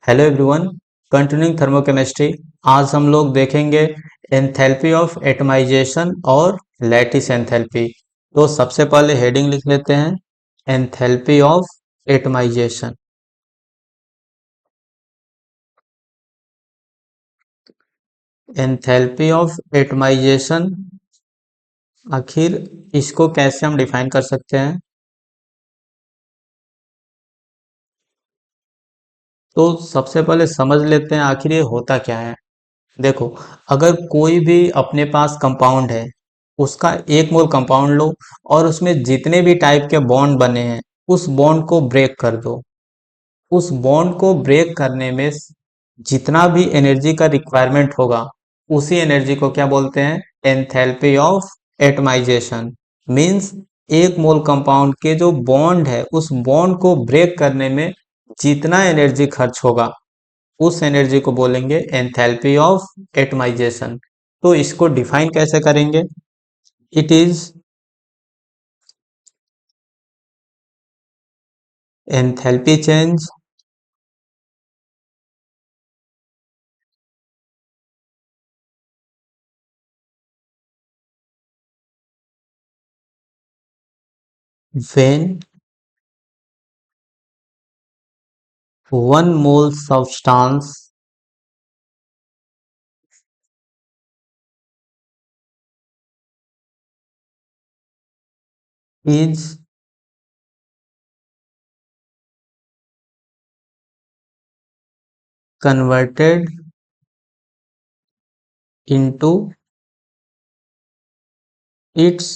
Hello everyone, continuing thermochemistry. आज हम लोग देखेंगे एंथैल्पी ऑफ एटमाइजेशन और लैटिस एंथैल्पी। तो सबसे पहले हेडिंग लिख लेते हैं, enthalpy of atomisation. Enthalpy of atomisation, आखिर इसको कैसे हम डिफाइन कर सकते हैं? तो सबसे पहले समझ लेते हैं आखिर ये होता क्या है। देखो, अगर कोई भी अपने पास कंपाउंड है, उसका एक मोल कंपाउंड लो और उसमें जितने भी टाइप के बॉन्ड बने हैं उस बॉन्ड को ब्रेक कर दो। उस बॉन्ड को ब्रेक करने में जितना भी एनर्जी का रिक्वायरमेंट होगा, उसी एनर्जी को क्या बोलते हैं? Enthalpy of atomisation. मींस एक मोल कंपाउंड के जो बॉन्ड है उस बॉन्ड को ब्रेक करने में जितना एनर्जी खर्च होगा, उस एनर्जी को बोलेंगे एंथैल्पी ऑफ एटमाइजेशन। तो इसको डिफाइन कैसे करेंगे? It is enthalpy change when one mole substance is converted into its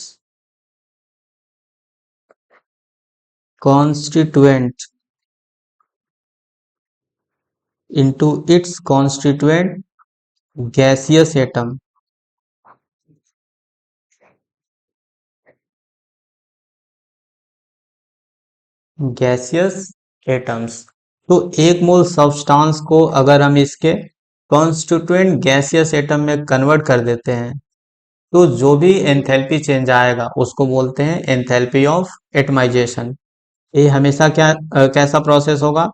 constituent gaseous atom। Gaseous atoms. तो एक मोल सब्सटेंस को अगर हम इसके कॉन्स्टिट्यूएंट गैसियस एटम में कन्वर्ट कर देते हैं, तो जो भी एंथैल्पी चेंज आएगा उसको बोलते हैं एंथैल्पी ऑफ एटमाइजेशन। ये हमेशा कैसा प्रोसेस होगा?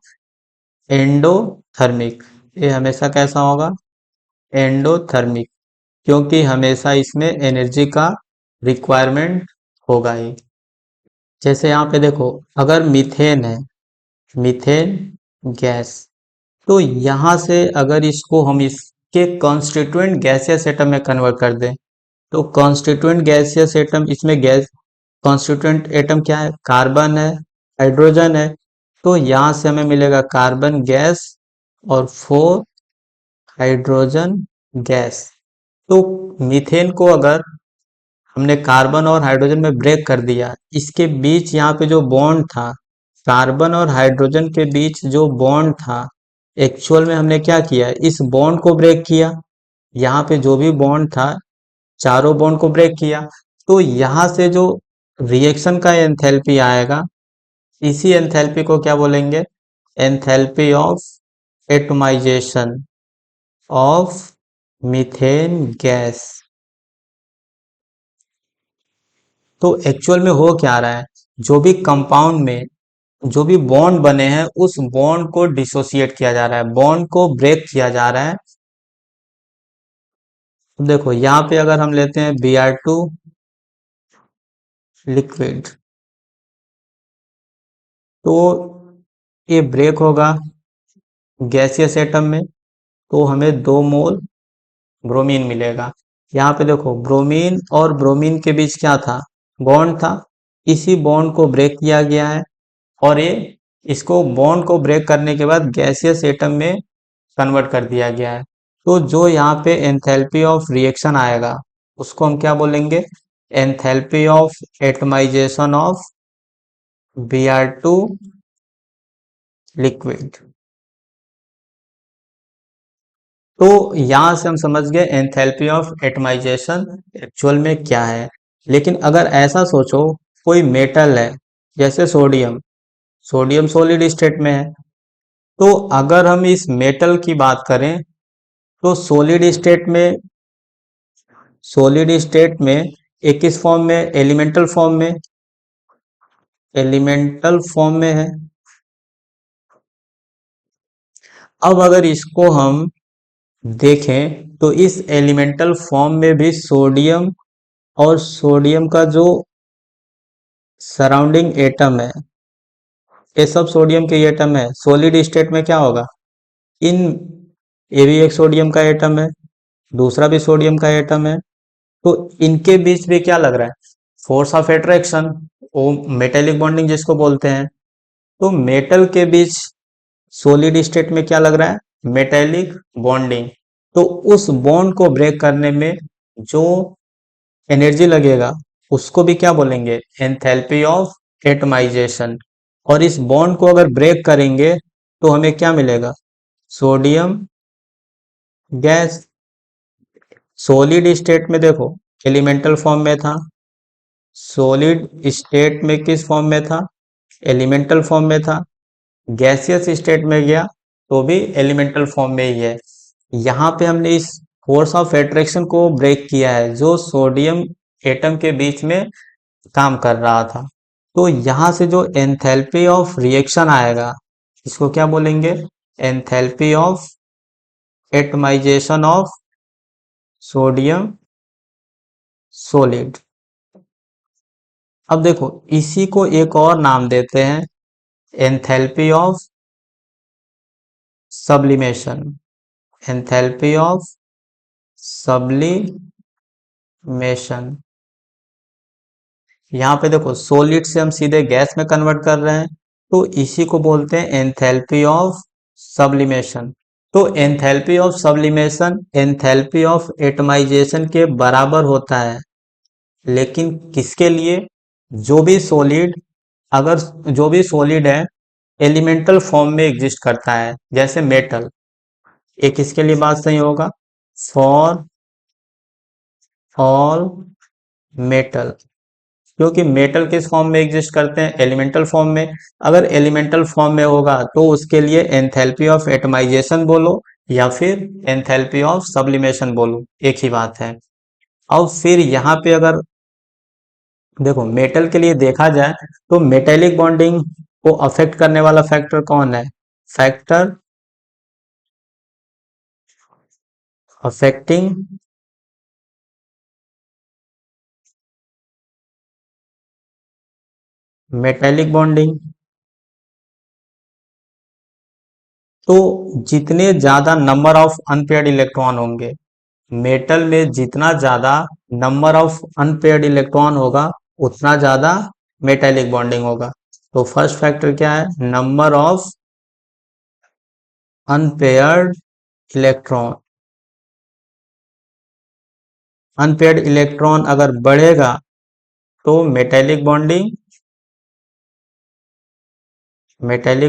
एंडोथर्मिक। ये हमेशा कैसा होगा? एंडोथर्मिक, क्योंकि हमेशा इसमें एनर्जी का रिक्वायरमेंट होगा ही। जैसे यहाँ पे देखो, अगर मीथेन है, मीथेन गैस, तो यहाँ से अगर इसको हम इसके कॉन्स्टिट्यूएंट गैसियस एटम में कन्वर्ट कर दें, तो कॉन्स्टिट्यूएंट गैसियस एटम, इसमें गैस कॉन्स्टिट्यूएंट एटम क्या है? कार्बन है, हाइड्रोजन है। तो यहाँ से हमें मिलेगा कार्बन गैस और 4 हाइड्रोजन गैस। तो मीथेन को अगर हमने कार्बन और हाइड्रोजन में ब्रेक कर दिया, इसके बीच यहाँ पे जो बॉन्ड था, कार्बन और हाइड्रोजन के बीच जो बॉन्ड था, एक्चुअल में हमने क्या किया? इस बॉन्ड को ब्रेक किया। यहाँ पे जो भी बॉन्ड था, चारों बॉन्ड को ब्रेक किया। तो यहाँ से जो रिएक्शन का एंथैल्पी आएगा, इसी एंथैल्पी को क्या बोलेंगे? Enthalpy of atomisation of methane gas. तो एक्चुअल में हो क्या रहा है? जो भी कंपाउंड में जो भी बॉन्ड बने हैं उस बॉन्ड को डिसोसिएट किया जा रहा है, बॉन्ड को ब्रेक किया जा रहा है। तो देखो यहाँ पे अगर हम लेते हैं Br2 लिक्विड, तो ये ब्रेक होगा गैसियस एटम में, तो हमें 2 मोल ब्रोमीन मिलेगा। यहाँ पे देखो, ब्रोमीन और ब्रोमीन के बीच क्या था? बॉन्ड था। इसी बॉन्ड को ब्रेक किया गया है और ये इसको बॉन्ड को ब्रेक करने के बाद गैसियस एटम में कन्वर्ट कर दिया गया है। तो जो यहाँ पे एंथैल्पी ऑफ रिएक्शन आएगा, उसको हम क्या बोलेंगे? Enthalpy of atomisation of Br2 liquid. तो यहाँ से हम समझ गए एंथैल्पी ऑफ एटमाइजेशन एक्चुअल में क्या है। लेकिन अगर ऐसा सोचो, कोई मेटल है, जैसे सोडियम, सोडियम सॉलिड स्टेट में है। तो अगर हम इस मेटल की बात करें, तो सॉलिड स्टेट में एक किस फॉर्म में? एलिमेंटल फॉर्म में। एलिमेंटल फॉर्म में है। अब अगर इसको हम देखें तो इस एलिमेंटल फॉर्म में भी सोडियम और सोडियम का जो सराउंडिंग एटम है, ये सब सोडियम के एटम है। सॉलिड स्टेट में क्या होगा, इन ये भी एक सोडियम का एटम है, दूसरा भी सोडियम का एटम है, तो इनके बीच भी क्या लग रहा है, फोर्स ऑफ अट्रैक्शन, वो मेटेलिक बॉन्डिंग जिसको बोलते हैं। तो मेटल के बीच सॉलिड स्टेट में क्या लग रहा है, मेटेलिक बॉन्डिंग। तो उस बॉन्ड को ब्रेक करने में जो एनर्जी लगेगा उसको भी क्या बोलेंगे, एंथैल्पी ऑफ एटमाइजेशन। और इस बॉन्ड को अगर ब्रेक करेंगे तो हमें क्या मिलेगा, सोडियम गैस। सॉलिड स्टेट में देखो एलिमेंटल फॉर्म में था, सॉलिड स्टेट में किस फॉर्म में था, एलिमेंटल फॉर्म में था। गैसियस स्टेट में गया तो भी एलिमेंटल फॉर्म में ही है। यहाँ पे हमने इस फोर्स ऑफ एट्रैक्शन को ब्रेक किया है जो सोडियम एटम के बीच में काम कर रहा था। तो यहाँ से जो एंथैल्पी ऑफ रिएक्शन आएगा, इसको क्या बोलेंगे, enthalpy of atomisation of sodium solid. अब देखो इसी को एक और नाम देते हैं, enthalpy of sublimation, enthalpy of sublimation. यहाँ पे देखो सॉलिड से हम सीधे गैस में कन्वर्ट कर रहे हैं, तो इसी को बोलते हैं एंथैल्पी ऑफ सब्लिमेशन। तो enthalpy of sublimation enthalpy of atomisation के बराबर होता है, लेकिन किसके लिए, जो भी सॉलिड, अगर जो भी सॉलिड है एलिमेंटल फॉर्म में एग्जिस्ट करता है, जैसे मेटल, एक इसके लिए बात सही होगा, फॉर ऑल मेटल। क्योंकि मेटल किस फॉर्म में एग्जिस्ट करते हैं, एलिमेंटल फॉर्म में। अगर एलिमेंटल फॉर्म में होगा तो उसके लिए एंथैल्पी ऑफ एटमाइजेशन बोलो या फिर एंथैल्पी ऑफ सब्लिमेशन बोलो, एक ही बात है। अब फिर यहाँ पे अगर देखो मेटल के लिए देखा जाए तो मेटेलिक बॉन्डिंग को अफेक्ट करने वाला फैक्टर कौन है, फैक्टर अफेक्टिंग मेटेलिक बॉन्डिंग। तो जितने ज्यादा नंबर ऑफ अनपेयर्ड इलेक्ट्रॉन होंगे, मेटल में जितना ज्यादा नंबर ऑफ अनपेयर्ड इलेक्ट्रॉन होगा उतना ज्यादा मेटेलिक बॉन्डिंग होगा। तो फर्स्ट फैक्टर क्या है, number of unpaired electron. Unpaired electron अगर बढ़ेगा तो मेटेलिक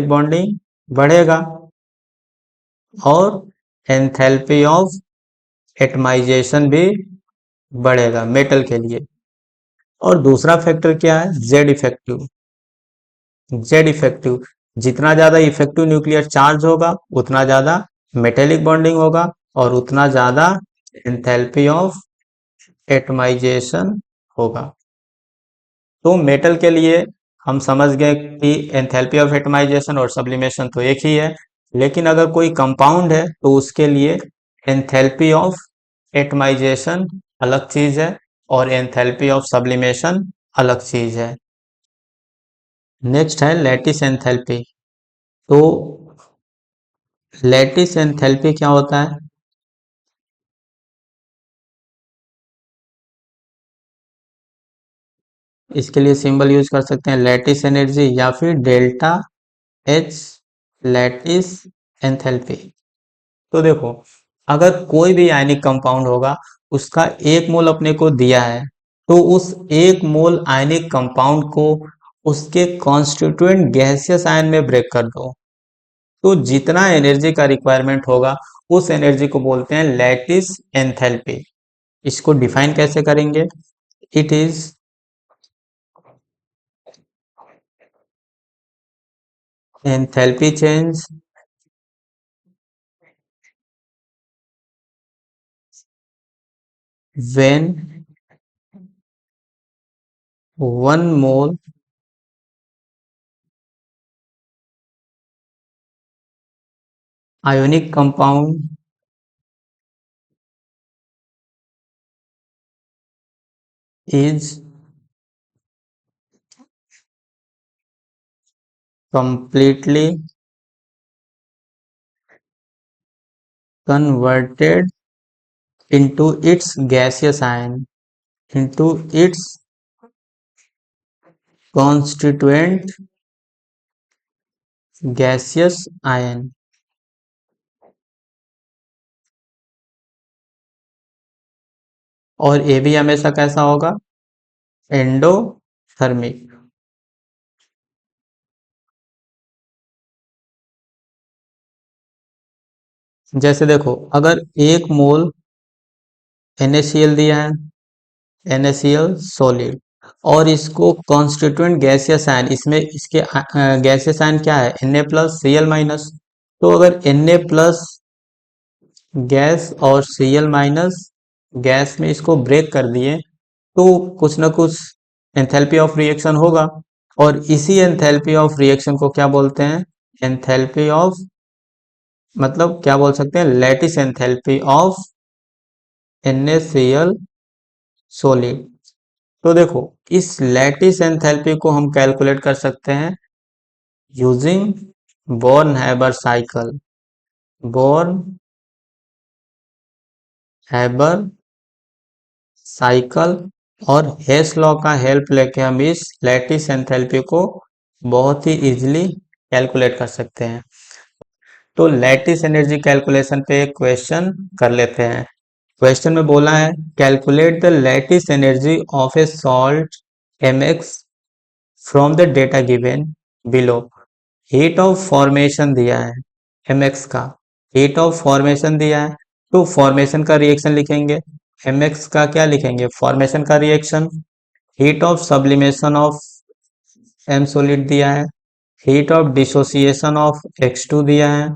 बॉन्डिंग बढ़ेगा और एंथैल्पी ऑफ एटमाइजेशन भी बढ़ेगा मेटल के लिए। और दूसरा फैक्टर क्या है, जेड इफेक्टिव। जेड इफेक्टिव, जितना ज्यादा इफेक्टिव न्यूक्लियर चार्ज होगा उतना ज्यादा मेटेलिक बॉन्डिंग होगा और उतना ज्यादा एंथैल्पी ऑफ एटमाइजेशन होगा। तो मेटल के लिए हम समझ गए कि एंथैल्पी ऑफ एटमाइजेशन और सब्लिमेशन तो एक ही है, लेकिन अगर कोई कंपाउंड है तो उसके लिए एंथैल्पी ऑफ एटमाइजेशन अलग चीज है और एंथैल्पी ऑफ सब्लिमेशन अलग चीज है। नेक्स्ट है लैटिस एंथैल्पी। तो लैटिस एंथैल्पी क्या होता है, इसके लिए सिंबल यूज कर सकते हैं लैटिस एनर्जी या फिर डेल्टा एच, लैटिस एंथैल्पी। तो देखो अगर कोई भी आयनिक कंपाउंड होगा, उसका एक मोल अपने को दिया है, तो उस एक मोल आयनिक कंपाउंड को उसके कॉन्स्टिट्यूएंट गैसियस आयन में ब्रेक कर दो, तो जितना एनर्जी का रिक्वायरमेंट होगा उस एनर्जी को बोलते हैं लैटिस एंथैल्पी। इसको डिफाइन कैसे करेंगे, it is enthalpy change when 1 mole ionic compound is completely converted into its gaseous ion, into its constituent gaseous ion। और ये भी हमेशा कैसा होगा, एंडोथर्मिक। जैसे देखो, अगर 1 मोल NaCl दिया है, NaCl सॉलिड, और इसको कॉन्स्टिट्यूएंट गैसियस आयन, इसमें इसके गैसियस आयन क्या है, Na+Cl-। तो अगर Na+ गैस और Cl- गैस में इसको ब्रेक कर दिए तो कुछ ना कुछ एंथैल्पी ऑफ रिएक्शन होगा। और इसी एंथैल्पी ऑफ रिएक्शन को क्या बोलते हैं, एंथैल्पी ऑफ, मतलब क्या बोल सकते हैं, lattice enthalpy of NaCl solid. तो देखो, इस लैटिस एंथैल्पी को हम कैलकुलेट कर सकते हैं using born Haber cycle. Born Haber cycle और हेस लॉ का हेल्प लेके हम इस लैटिस एंथैल्पी को बहुत ही इजीली कैलकुलेट कर सकते हैं। तो लैटिस एनर्जी कैलकुलेशन पे एक क्वेश्चन कर लेते हैं। क्वेश्चन में बोला है, calculate the lattice energy of A salt Mx from the data given below. Heat of formation दिया है Mx का, हीट ऑफ फॉर्मेशन दिया है, तो फॉर्मेशन का रिएक्शन लिखेंगे। Mx का क्या लिखेंगे, फॉर्मेशन का reaction. Heat of sublimation of M solid दिया है, heat of dissociation of X2 दिया है,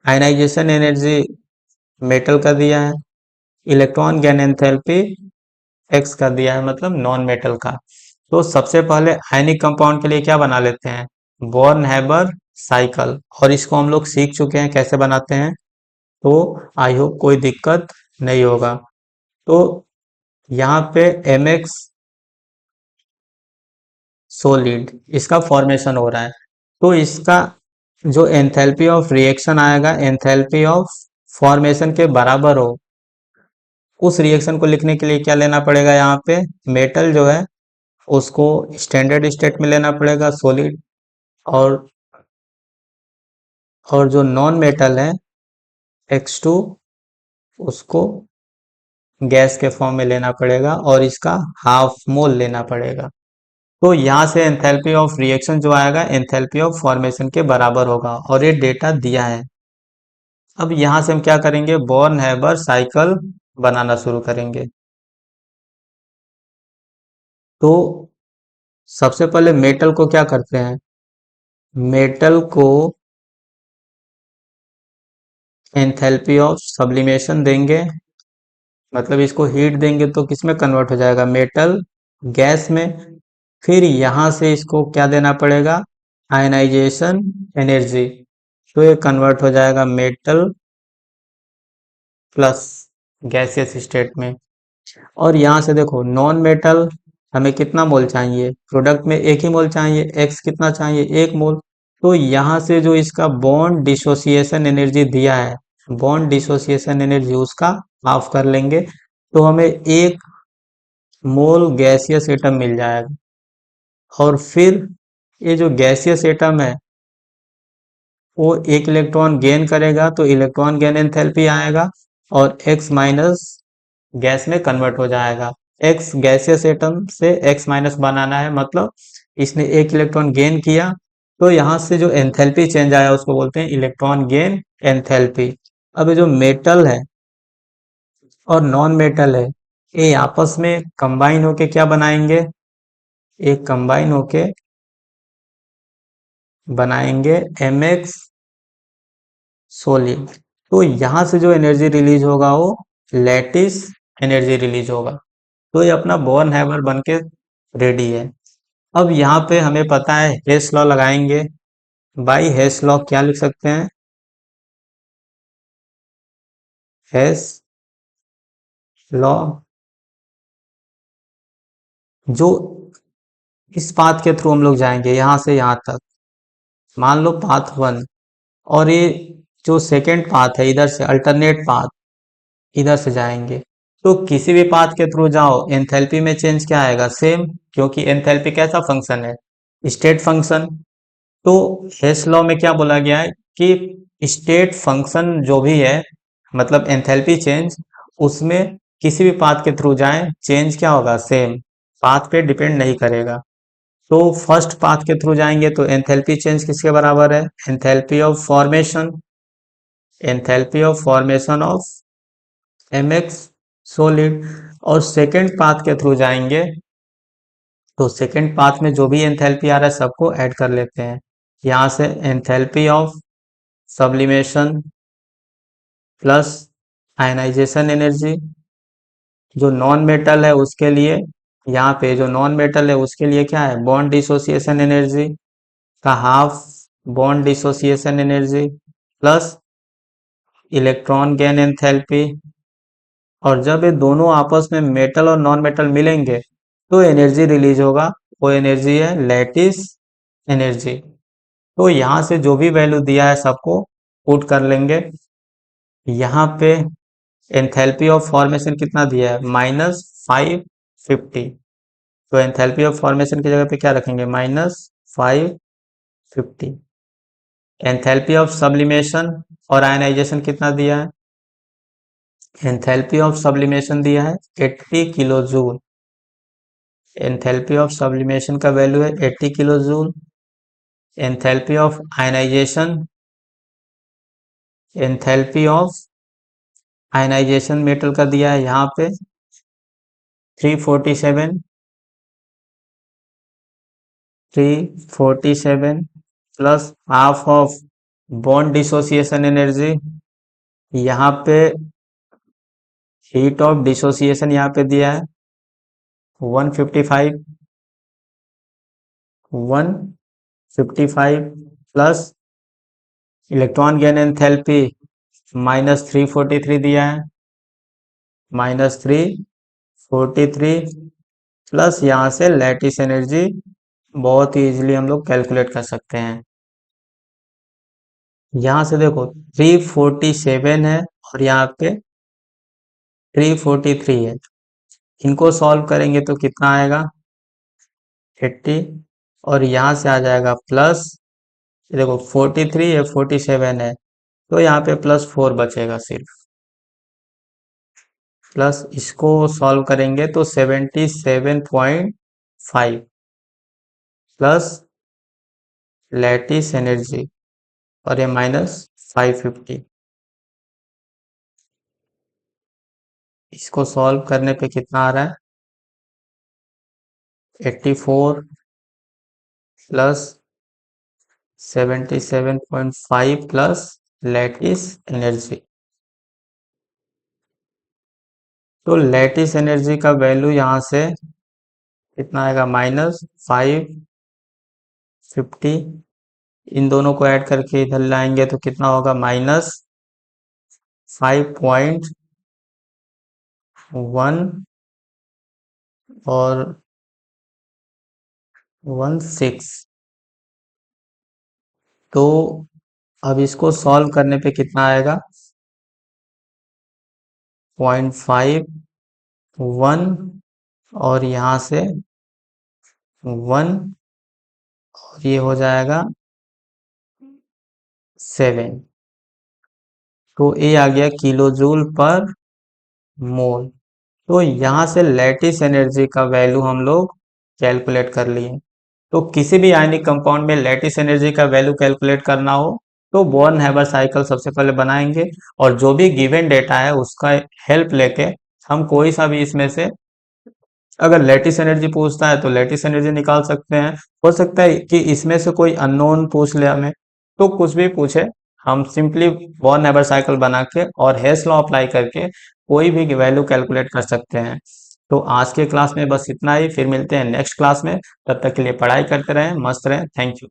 आयनाइजेशन एनर्जी मेटल का दिया है, इलेक्ट्रॉन गेन एंथैल्पी X का दिया है, मतलब नॉन मेटल का। तो सबसे पहले आयनिक कंपाउंड के लिए क्या बना लेते हैं, बॉर्न हैबर साइकिल, और इसको हम लोग सीख चुके हैं कैसे बनाते हैं, तो आई होप कोई दिक्कत नहीं होगा। तो यहाँ पे Mx सॉलिड, इसका फॉर्मेशन हो रहा है, तो इसका जो एंथैल्पी ऑफ रिएक्शन आएगा, एंथैल्पी ऑफ फॉर्मेशन के बराबर हो, उस रिएक्शन को लिखने के लिए क्या लेना पड़ेगा, यहाँ पे मेटल जो है उसको स्टैंडर्ड स्टेट में लेना पड़ेगा सॉलिड, और जो नॉन मेटल है X2 उसको गैस के फॉर्म में लेना पड़ेगा और इसका हाफ मोल लेना पड़ेगा। तो यहाँ से एंथैल्पी ऑफ रिएक्शन जो आएगा एंथैल्पी ऑफ फॉर्मेशन के बराबर होगा, और ये डेटा दिया है। अब यहाँ से हम क्या करेंगे, बॉर्न हैबर साइकिल बनाना शुरू करेंगे। तो सबसे पहले मेटल को क्या करते हैं, मेटल को एंथैल्पी ऑफ सब्लिमेशन देंगे, मतलब इसको हीट देंगे तो किस में कन्वर्ट हो जाएगा, मेटल गैस में। फिर यहाँ से इसको क्या देना पड़ेगा, आयनाइजेशन एनर्जी, तो ये कन्वर्ट हो जाएगा मेटल प्लस गैसियस स्टेट में। और यहाँ से देखो, नॉन मेटल हमें कितना मोल चाहिए, प्रोडक्ट में एक ही मोल चाहिए, एक्स कितना चाहिए, 1 मोल। तो यहाँ से जो इसका बॉन्ड डिसोसिएशन एनर्जी दिया है, बॉन्ड डिसोसिएशन एनर्जी उसका हाफ कर लेंगे, तो हमें 1 मोल गैसियस एटम मिल जाएगा। और फिर ये जो गैसियस एटम है वो 1 इलेक्ट्रॉन गेन करेगा, तो इलेक्ट्रॉन गेन एंथैल्पी आएगा, और X- गैस में कन्वर्ट हो जाएगा। X गैसियस एटम से X- बनाना है, मतलब इसने 1 इलेक्ट्रॉन गेन किया, तो यहाँ से जो एंथैल्पी चेंज आया उसको बोलते हैं इलेक्ट्रॉन गेन एंथैल्पी। अब ये जो मेटल है और नॉन मेटल है, ये आपस में कंबाइन होके क्या बनाएंगे, एक कंबाइन होके बनाएंगे Mx सॉलिड। तो यहाँ से जो एनर्जी रिलीज होगा वो लैटिस एनर्जी रिलीज होगा। तो ये अपना बॉर्न हैमर बन के रेडी है। अब यहाँ पे हमें पता है हेस लॉ लगाएंगे। बाई हेस लॉ क्या लिख सकते हैं, हेस लॉ, जो इस पाथ के थ्रू हम लोग जाएंगे यहां से यहां तक, मान लो पाथ 1, और ये जो सेकेंड पाथ है इधर से अल्टरनेट पाथ इधर से जाएंगे, तो किसी भी पाथ के थ्रू जाओ एंथैल्पी में चेंज क्या आएगा, सेम, क्योंकि एंथैल्पी कैसा फंक्शन है, स्टेट फंक्शन। तो हेस लॉ में क्या बोला गया है कि स्टेट फंक्शन जो भी है, मतलब एंथैल्पी चेंज, उसमें किसी भी पाथ के थ्रू जाएं चेंज क्या होगा, सेम, पाथ पे डिपेंड नहीं करेगा। तो फर्स्ट पाथ के थ्रू जाएंगे तो एंथैल्पी चेंज किसके बराबर है, enthalpy of formation of mx solid. और सेकेंड पाथ के थ्रू जाएंगे तो सेकेंड पाथ में जो भी एंथैल्पी आ रहा है सबको ऐड कर लेते हैं। यहाँ से enthalpy of sublimation plus ionisation energy, जो नॉन मेटल है उसके लिए, यहाँ पे जो नॉन मेटल है उसके लिए क्या है, बॉन्ड डिसोसिएशन एनर्जी का half, bond dissociation energy plus electron gain enthalpy. और जब ये दोनों आपस में मेटल और नॉन मेटल मिलेंगे तो एनर्जी रिलीज होगा, वो एनर्जी है लैटिस एनर्जी। तो यहाँ से जो भी वैल्यू दिया है सबको पुट कर लेंगे। यहाँ पे एंथैल्पी ऑफ फॉर्मेशन कितना दिया है, -550। तो एंथैल्पी ऑफ फॉर्मेशन की जगह पे क्या रखेंगे, -550। एंथैल्पी ऑफ सब्लिमेशन और आयनाइजेशन कितना दिया है, एंथैल्पी ऑफ सब्लिमेशन दिया है 80 kilo joule. Enthalpy of sublimation का वैल्यू है 80 kilo joule. Enthalpy of ionisation metal का दिया है यहाँ पे 347, 347 plus half of bond dissociation energy. यहाँ पे हीट ऑफ डिसोसिएशन यहाँ पे दिया है 155, 155 प्लस इलेक्ट्रॉन गेन एंथैल्पी -343 दिया है, -343 प्लस यहाँ से लैटिस एनर्जी बहुत ही इजीली हम लोग कैलकुलेट कर सकते हैं। यहाँ से देखो 347 है और यहाँ पे 343 है, इनको सॉल्व करेंगे तो कितना आएगा 80, और यहाँ से आ जाएगा प्लस, देखो 43 है 47 है, तो यहाँ पे +4 बचेगा सिर्फ, प्लस इसको सॉल्व करेंगे तो 77.5 प्लस लैटिस एनर्जी और ये -550, इसको सॉल्व करने पे कितना आ रहा है 84 प्लस 77.5 प्लस लैटिस एनर्जी। तो लैटिस एनर्जी का वैल्यू यहाँ से कितना आएगा -550, इन दोनों को ऐड करके इधर लाएंगे तो कितना होगा -5.1 और 16। तो अब इसको सॉल्व करने पे कितना आएगा 0.51 और यहाँ से 1 और ये हो जाएगा 7। तो ये आ गया किलो जूल पर मोल। तो यहाँ से लैटिस एनर्जी का वैल्यू हम लोग कैलकुलेट कर लिए। तो किसी भी आयनिक कंपाउंड में लैटिस एनर्जी का वैल्यू कैलकुलेट करना हो तो बॉर्न हैबर साइकिल सबसे पहले बनाएंगे, और जो भी गिवन डेटा है उसका हेल्प लेके हम कोई सा भी इसमें से, अगर लैटिस एनर्जी पूछता है तो लैटिस एनर्जी निकाल सकते हैं। हो सकता है कि इसमें से कोई अननोन पूछ ले हमें, तो कुछ भी पूछे हम सिंपली बॉर्न हैबर साइकिल बना के और हेस लॉ अप्लाई करके कोई भी वैल्यू कैलकुलेट कर सकते हैं। तो आज के क्लास में बस इतना ही, फिर मिलते हैं नेक्स्ट क्लास में। तब तक के लिए पढ़ाई करते रहें, मस्त रहें, थैंक यू।